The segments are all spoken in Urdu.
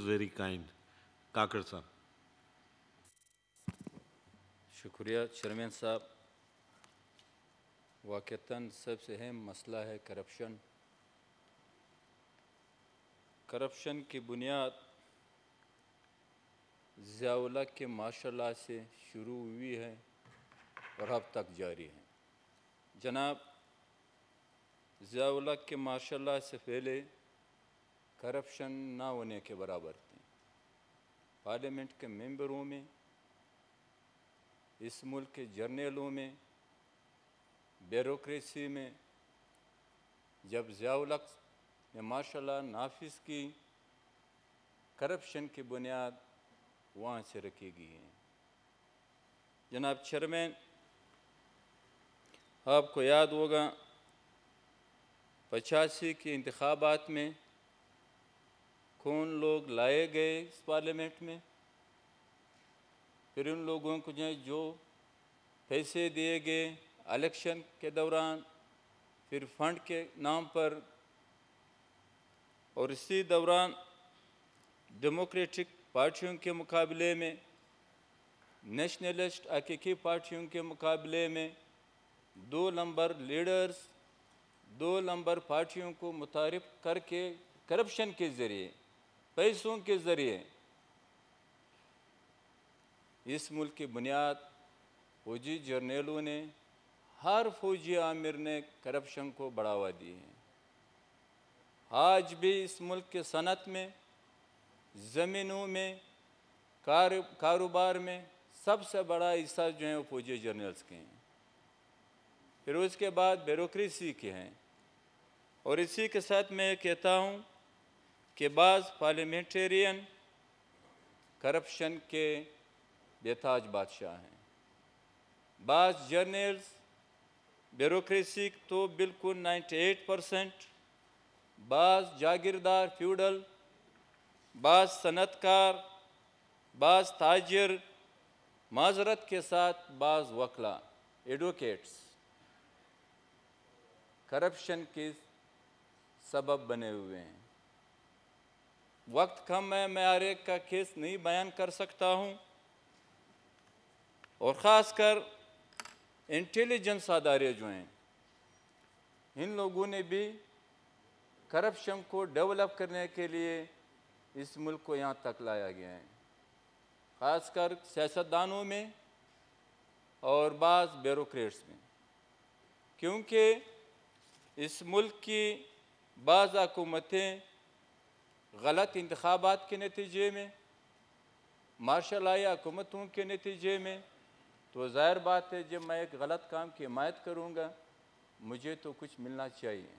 Very kind. Kakar sir. شکریہ چیئرمین صاحب. واقعتاً سب سے اہم مسئلہ ہے کرپشن. کرپشن کی بنیاد ضیاء الحق کے ماشاء اللہ سے شروع ہوئی ہے اور اب تک جاری ہے. جناب ضیاء الحق کے ماشاء اللہ سے پہلے کرپشن نہ ہونے کے برابر تھی. پارلیمنٹ کے ممبروں میں، اس ملک کے جرنیلوں میں، بیوروکریسی میں جب ضیاء الحق نے ماشاء اللہ نافذ کی، کرپشن کی بنیاد وہاں سے رکھی گئی ہے. جناب چیئرمین، آپ کو یاد ہوگا 85 کے انتخابات میں کون لوگ لائے گئے اس پارلیمنٹ میں. پھر ان لوگوں کو جو پیسے دیے گئے الیکشن کے دوران، پھر فنڈ کے نام پر، اور اسی دوران ڈیموکریٹک پارٹیوں کے مقابلے میں، نیشنلسٹ حقیقی پارٹیوں کے مقابلے میں 2 نمبر لیڈرز، 2 نمبر پارٹیوں کو متعارف کر کے کرپشن کے ذریعے، پیسوں کے ذریعے اس ملک کی بنیاد فوجی جرنیلوں نے، ہر فوجی عامر نے کرپشن کو بڑھاوا دی ہے. آج بھی اس ملک کے صنعت میں، زمینوں میں، کاروبار میں سب سے بڑا حصہ جو ہے وہ فوجی جرنیلز کے ہیں. پھر اس کے بعد بیوروکریسی کے ہیں. اور اسی کے ساتھ میں کہتا ہوں کہ بعض پارلیمنٹرین کرپشن کے بے تاج بادشاہ ہیں. بعض جرنیلز بیوروکریسی تو بالکل 98%، بعض جاگیردار فیوڈل، بعض صنعت کار، بعض تاجر، معذرت کے ساتھ بعض وکلا، ایڈوکیٹس کرپشن کے سبب بنے ہوئے ہیں. وقت کم ہے، میں ہر ایک کا کیس نہیں بیان کر سکتا ہوں. اور خاص کر انٹیلیجنس ادارے جو ہیں، ان لوگوں نے بھی کرپشن کو ڈیولپ کرنے کے لیے اس ملک کو یہاں تک لایا گیا ہے. خاص کر سیاستدانوں میں اور بعض بیوروکریٹس میں. کیونکہ اس ملک کی بعض حکومتیں غلط انتخابات کے نتیجے میں، ماشاء اللہ حکومتوں کے نتیجے میں، تو ظاہر بات ہے جب میں ایک غلط کام کی حمایت کروں گا مجھے تو کچھ ملنا چاہیے.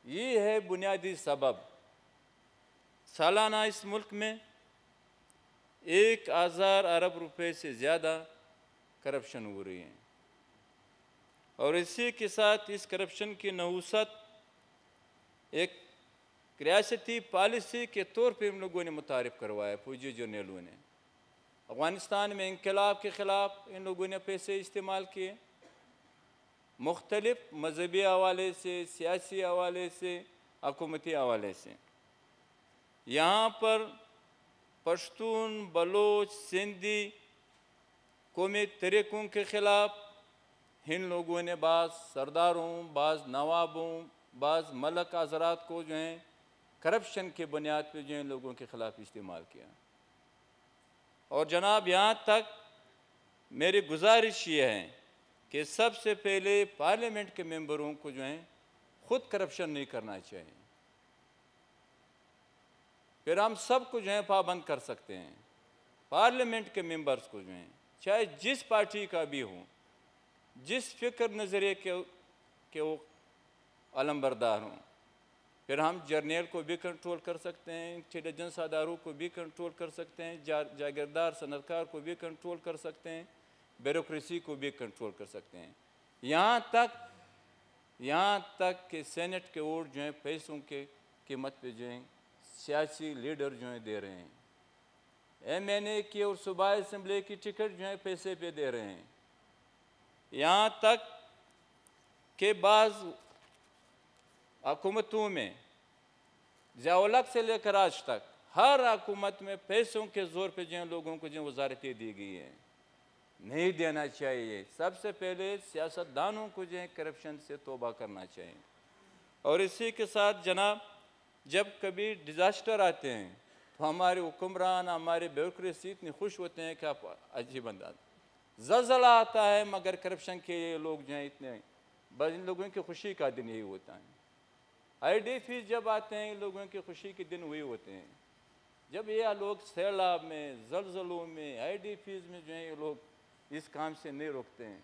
یہ ہے بنیادی سبب. سالانہ اس ملک میں 1000 ارب روپے سے زیادہ کرپشن ہو رہی ہے. اور اسی کے ساتھ اس کرپشن کی نحوست ایک ریاستی پالیسی کے طور پہ ہم لوگوں نے متعارف کروایا. فوجی جرنیلوں نے افغانستان میں انقلاب کے خلاف ان لوگوں نے پیسے استعمال کیے، مختلف مذہبی حوالے سے، سیاسی حوالے سے، حکومتی حوالے سے. یہاں پر پشتون، بلوچ، سندھی قومی طریقوں کے خلاف ان لوگوں نے بعض سرداروں، بعض نوابوں، بعض ملک حضرات کو جو ہیں کرپشن کی بنیاد پہ جو ہیں لوگوں کے خلاف استعمال کیا. اور جناب یہاں تک میری گزارش یہ ہے کہ سب سے پہلے پارلیمنٹ کے ممبروں کو جو ہیں خود کرپشن نہیں کرنا چاہیے. پھر ہم سب کو جو ہے پابند کر سکتے ہیں. پارلیمنٹ کے ممبرز کو جو ہیں چاہے جس پارٹی کا بھی ہوں، جس فکر نظریے کے وہ علمبردار ہوں، پھر ہم جرنیل کو بھی کنٹرول کر سکتے ہیں، انٹیلیجنس اداروں کو بھی کنٹرول کر سکتے ہیں، جاگیردار صنعت کار کو بھی کنٹرول کر سکتے ہیں، بیوروکریسی کو بھی کنٹرول کر سکتے ہیں. یہاں تک کہ سینٹ کے ووٹ جو ہیں پیسوں کے قیمت پہ جو ہیں سیاسی لیڈر جو ہیں دے رہے ہیں. MNA کی اور صوبائی اسمبلی کی ٹکٹ جو ہیں پیسے پہ دے رہے ہیں. یہاں تک کہ بعض حکومتوں میں ضیاء-ال-حق سے لے کر آج تک ہر حکومت میں پیسوں کے زور پہ جن لوگوں کو جن وزارتیں دی گئی ہیں، نہیں دینا چاہیے۔ سب سے پہلے سیاستدانوں کو جو ہے کرپشن سے توبہ کرنا چاہیے۔ اور اسی کے ساتھ جناب، جب کبھی ڈیزاسٹر آتے ہیں تو ہمارے حکمران، ہمارے بیوروکریسی اتنی خوش ہوتے ہیں کہ آپ عجیب انداز، زلزلہ آتا ہے مگر کرپشن کے یہ لوگ جو ہیں اتنے، بس ان لوگوں کی خوشی کا دن یہی ہوتا ہے۔ آئی ڈی فیس جب آتے ہیں ان لوگوں کی خوشی کے دن وہی ہوتے ہیں۔ جب یہ لوگ سیلاب میں، زلزلوں میں، آئی ڈی فیس میں جو ہیں یہ لوگ اس کام سے نہیں روکتے ہیں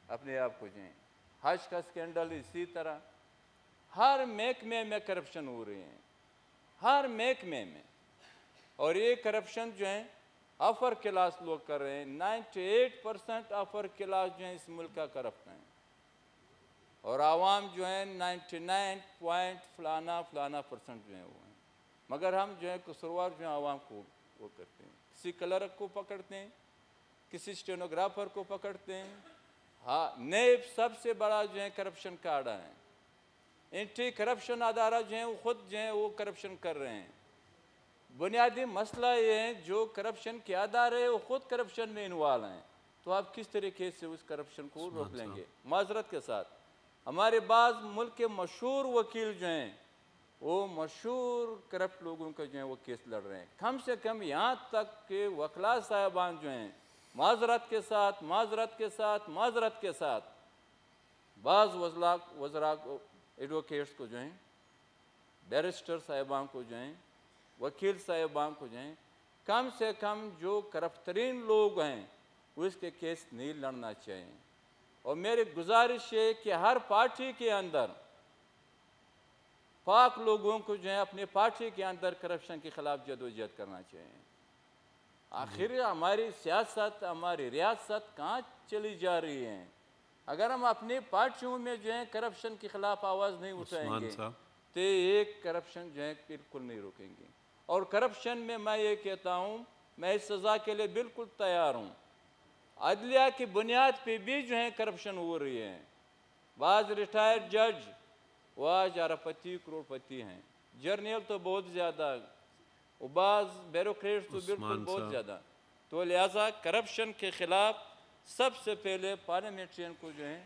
اپنے آپ کو جو ہیں۔ حج کا سکینڈل اسی طرح، ہر محکمے میں کرپشن ہو رہی ہیں، ہر محکمے میں۔ اور یہ کرپشن جو ہیں افر کلاس لوگ کر رہے ہیں۔ 98% افر کلاس جو ہیں اس ملک کا کرپٹ ہیں، اور عوام جو ہیں 99 پوائنٹ فلانا پرسنٹ جو ہیں وہ ہیں۔ مگر ہم جو ہے قصوروار جو ہیں عوام کو وہ کرتے ہیں، کسی کلرک کو پکڑتے ہیں، کسی اسٹینوگرافر کو پکڑتے ہیں۔ ہاں، نیب سب سے بڑا جو ہے کرپشن کا اڈا ہے۔ اینٹی کرپشن ادارہ جو ہیں وہ خود جو ہیں وہ کرپشن کر رہے ہیں۔ بنیادی مسئلہ یہ ہے جو کرپشن کے ادارے وہ خود کرپشن میں انوالو ہیں، تو آپ کس طریقے سے اس کرپشن کو روک لیں گے؟ معذرت کے ساتھ ہمارے بعض ملک کے مشہور وکیل جو ہیں وہ مشہور کرپٹ لوگوں کا جو ہیں وہ کیس لڑ رہے ہیں۔ کم سے کم یہاں تک کہ وکلاء صاحبان جو ہیں معذرت کے ساتھ بعض وزراء ایڈوکیٹس کو جو ہیں، بیرسٹر صاحبان کو جو ہیں، وکیل صاحبان کو جو ہیں، کم سے کم جو کرپٹ ترین لوگ ہیں وہ اس کے کیس نہیں لڑنا چاہیے۔ اور میری گزارش ہے کہ ہر پارٹی کے اندر پاک لوگوں کو جو ہے اپنے پارٹی کے اندر کرپشن کے خلاف جدوجہد کرنا چاہیے۔ آخر ہماری سیاست، ہماری ریاست کہاں چلی جا رہی ہے؟ اگر ہم اپنی پارٹیوں میں جو ہے کرپشن کے خلاف آواز نہیں اٹھائیں گے تو ایک کرپشن جو ہے بالکل نہیں روکیں گے۔ اور کرپشن میں یہ کہتا ہوں، میں اس سزا کے لیے بالکل تیار ہوں۔ عدلیہ کی بنیاد پہ بھی جو ہے کرپشن ہو رہی ہے۔ بعض ریٹائرڈ جج وہ آج اربپتی کروڑپتی ہیں، جرنیل تو بہت زیادہ، بعض بیوروکریٹس تو بالکل بہت زیادہ۔ تو لہٰذا کرپشن کے خلاف سب سے پہلے پارلیمنٹرین کو جو ہے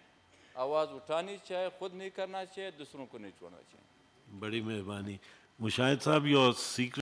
آواز اٹھانی چاہیے، خود نہیں کرنا چاہیے، دوسروں کو نہیں چھوڑنا چاہیے۔ بڑی مہربانی مشاہد صاحب، your secret